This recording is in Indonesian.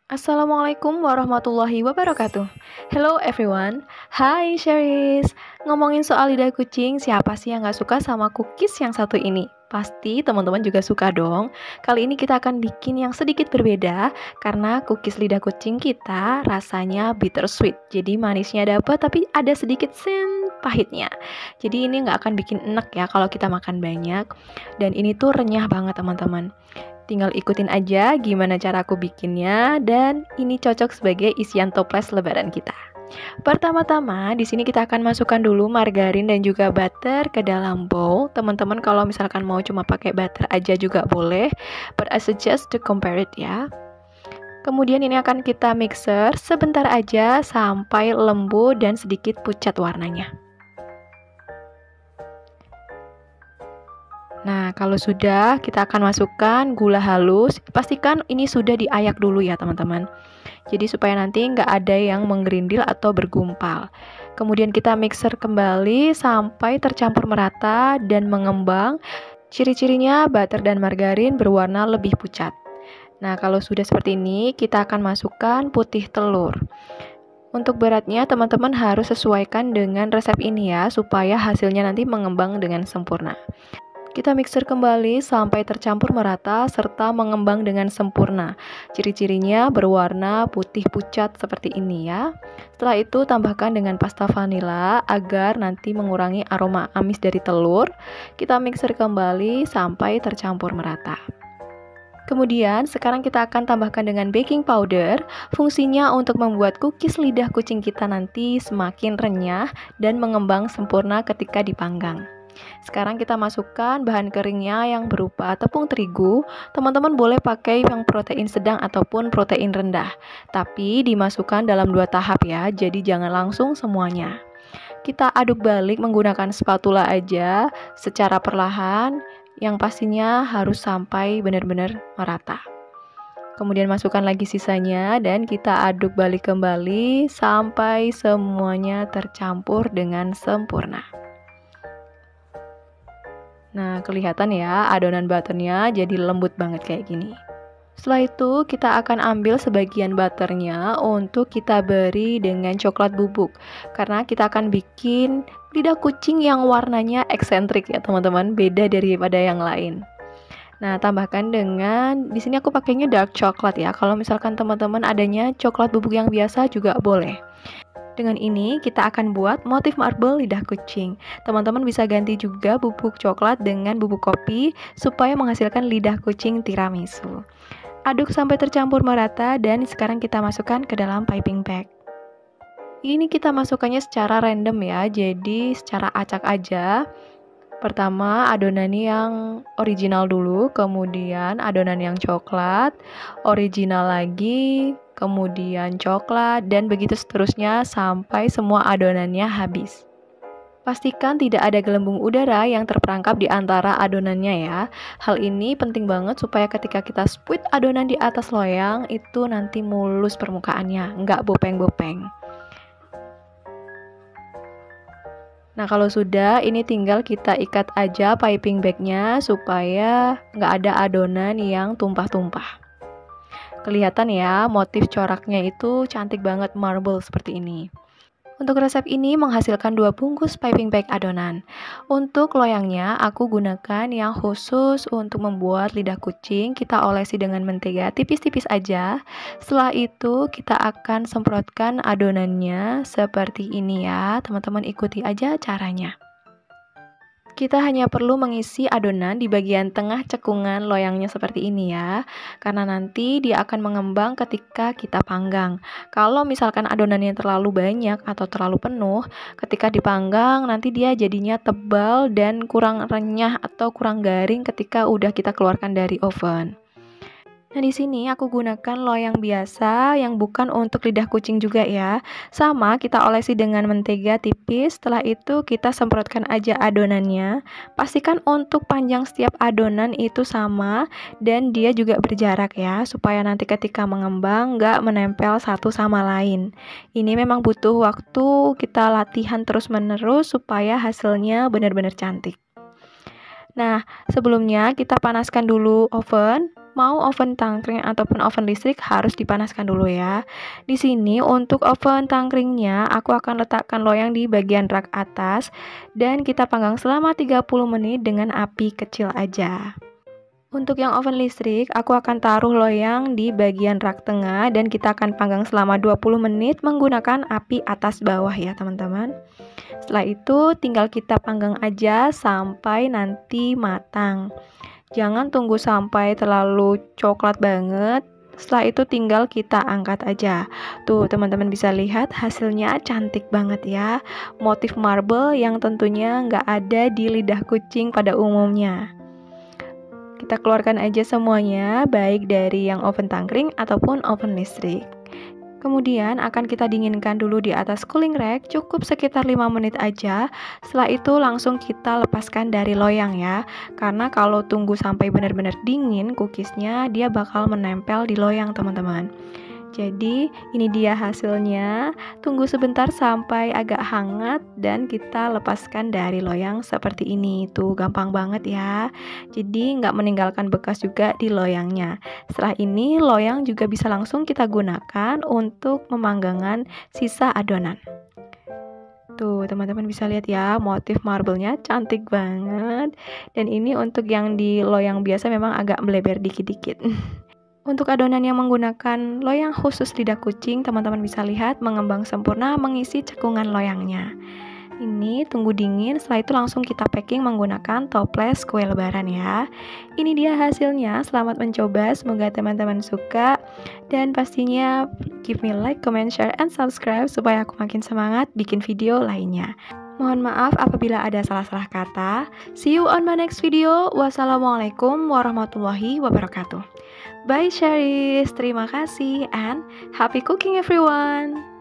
Assalamualaikum warahmatullahi wabarakatuh. Hello everyone. Hai Sheris. Ngomongin soal lidah kucing, siapa sih yang gak suka sama cookies yang satu ini? Pasti teman-teman juga suka dong. Kali ini kita akan bikin yang sedikit berbeda karena cookies lidah kucing kita rasanya bittersweet. Jadi manisnya dapat tapi ada sedikit sen pahitnya. Jadi ini gak akan bikin enak ya kalau kita makan banyak. Dan ini tuh renyah banget teman-teman. Tinggal ikutin aja gimana cara aku bikinnya dan ini cocok sebagai isian toples lebaran kita. Pertama-tama di sini kita akan masukkan dulu margarin dan juga butter ke dalam bowl. Teman-teman kalau misalkan mau cuma pakai butter aja juga boleh, but I suggest to compare it ya. Kemudian ini akan kita mixer sebentar aja sampai lembut dan sedikit pucat warnanya. Nah, kalau sudah, kita akan masukkan gula halus. Pastikan ini sudah diayak dulu ya, teman-teman. Jadi supaya nanti nggak ada yang menggerindil atau bergumpal. Kemudian kita mixer kembali sampai tercampur merata dan mengembang. Ciri-cirinya butter dan margarin berwarna lebih pucat. Nah, kalau sudah seperti ini, kita akan masukkan putih telur. Untuk beratnya, teman-teman harus sesuaikan dengan resep ini ya, supaya hasilnya nanti mengembang dengan sempurna. Kita mixer kembali sampai tercampur merata serta mengembang dengan sempurna. Ciri-cirinya berwarna putih pucat seperti ini ya. Setelah itu tambahkan dengan pasta vanila agar nanti mengurangi aroma amis dari telur. Kita mixer kembali sampai tercampur merata. Kemudian sekarang kita akan tambahkan dengan baking powder. Fungsinya untuk membuat cookies lidah kucing kita nanti semakin renyah dan mengembang sempurna ketika dipanggang. Sekarang kita masukkan bahan keringnya yang berupa tepung terigu. Teman-teman boleh pakai yang protein sedang ataupun protein rendah. Tapi dimasukkan dalam 2 tahap ya, jadi jangan langsung semuanya. Kita aduk balik menggunakan spatula aja secara perlahan, yang pastinya harus sampai benar-benar merata. Kemudian masukkan lagi sisanya dan kita aduk balik kembali sampai semuanya tercampur dengan sempurna. Nah, kelihatan ya adonan butternya jadi lembut banget kayak gini. Setelah itu kita akan ambil sebagian butternya untuk kita beri dengan coklat bubuk. Karena kita akan bikin lidah kucing yang warnanya eksentrik ya teman-teman, beda daripada yang lain. Nah, tambahkan dengan, di sini aku pakainya dark coklat ya. Kalau misalkan teman-teman adanya coklat bubuk yang biasa juga boleh. Dengan ini kita akan buat motif marble lidah kucing. Teman-teman bisa ganti juga bubuk coklat dengan bubuk kopi supaya menghasilkan lidah kucing tiramisu. Aduk sampai tercampur merata dan sekarang kita masukkan ke dalam piping bag. Ini kita masukkannya secara random ya, jadi secara acak aja. Pertama adonan yang original dulu, kemudian adonan yang coklat, original lagi, kemudian coklat, dan begitu seterusnya sampai semua adonannya habis. Pastikan tidak ada gelembung udara yang terperangkap di antara adonannya ya. Hal ini penting banget supaya ketika kita squeeze adonan di atas loyang, itu nanti mulus permukaannya, nggak bopeng-bopeng. Nah, kalau sudah, ini tinggal kita ikat aja piping bagnya supaya nggak ada adonan yang tumpah-tumpah. Kelihatan ya, motif coraknya itu cantik banget marble seperti ini. Untuk resep ini menghasilkan 2 bungkus piping bag adonan. Untuk loyangnya, aku gunakan yang khusus untuk membuat lidah kucing. Kita olesi dengan mentega tipis-tipis aja. Setelah itu, kita akan semprotkan adonannya seperti ini ya. Teman-teman ikuti aja caranya. Kita hanya perlu mengisi adonan di bagian tengah cekungan loyangnya seperti ini ya, karena nanti dia akan mengembang ketika kita panggang. Kalau misalkan adonannya terlalu banyak atau terlalu penuh, ketika dipanggang nanti dia jadinya tebal dan kurang renyah atau kurang garing ketika udah kita keluarkan dari oven. Nah, di sini aku gunakan loyang biasa yang bukan untuk lidah kucing juga ya. Sama, kita olesi dengan mentega tipis. Setelah itu kita semprotkan aja adonannya. Pastikan untuk panjang setiap adonan itu sama dan dia juga berjarak ya, supaya nanti ketika mengembang nggak menempel satu sama lain. Ini memang butuh waktu, kita latihan terus-menerus supaya hasilnya benar-benar cantik. Nah, sebelumnya kita panaskan dulu oven Mau oven tangkring ataupun oven listrik harus dipanaskan dulu ya. Di sini untuk oven tangkringnya aku akan letakkan loyang di bagian rak atas dan kita panggang selama 30 menit dengan api kecil aja. Untuk yang oven listrik, aku akan taruh loyang di bagian rak tengah dan kita akan panggang selama 20 menit menggunakan api atas bawah ya teman-teman. Setelah itu tinggal kita panggang aja sampai nanti matang. Jangan tunggu sampai terlalu coklat banget. Setelah itu tinggal kita angkat aja. Tuh teman-teman bisa lihat hasilnya cantik banget ya. Motif marble yang tentunya nggak ada di lidah kucing pada umumnya. Kita keluarkan aja semuanya, baik dari yang oven tangkring ataupun oven listrik. Kemudian akan kita dinginkan dulu di atas cooling rack, cukup sekitar 5 menit aja. Setelah itu langsung kita lepaskan dari loyang ya. Karena kalau tunggu sampai benar-benar dingin, cookiesnya dia bakal menempel di loyang teman-teman. Jadi ini dia hasilnya. Tunggu sebentar sampai agak hangat dan kita lepaskan dari loyang seperti ini. Tuh gampang banget ya. Jadi nggak meninggalkan bekas juga di loyangnya. Setelah ini loyang juga bisa langsung kita gunakan untuk memanggangan sisa adonan. Tuh teman-teman bisa lihat ya, motif marble-nya cantik banget. Dan ini untuk yang di loyang biasa memang agak melebar dikit-dikit. Untuk adonan yang menggunakan loyang khusus lidah kucing, teman-teman bisa lihat mengembang sempurna mengisi cekungan loyangnya. Ini tunggu dingin, setelah itu langsung kita packing menggunakan toples kue lebaran ya. Ini dia hasilnya, selamat mencoba, semoga teman-teman suka. Dan pastinya give me like, comment, share, and subscribe supaya aku makin semangat bikin video lainnya. Mohon maaf apabila ada salah-salah kata. See you on my next video. Wassalamualaikum warahmatullahi wabarakatuh. Bye Charis, terima kasih and happy cooking everyone.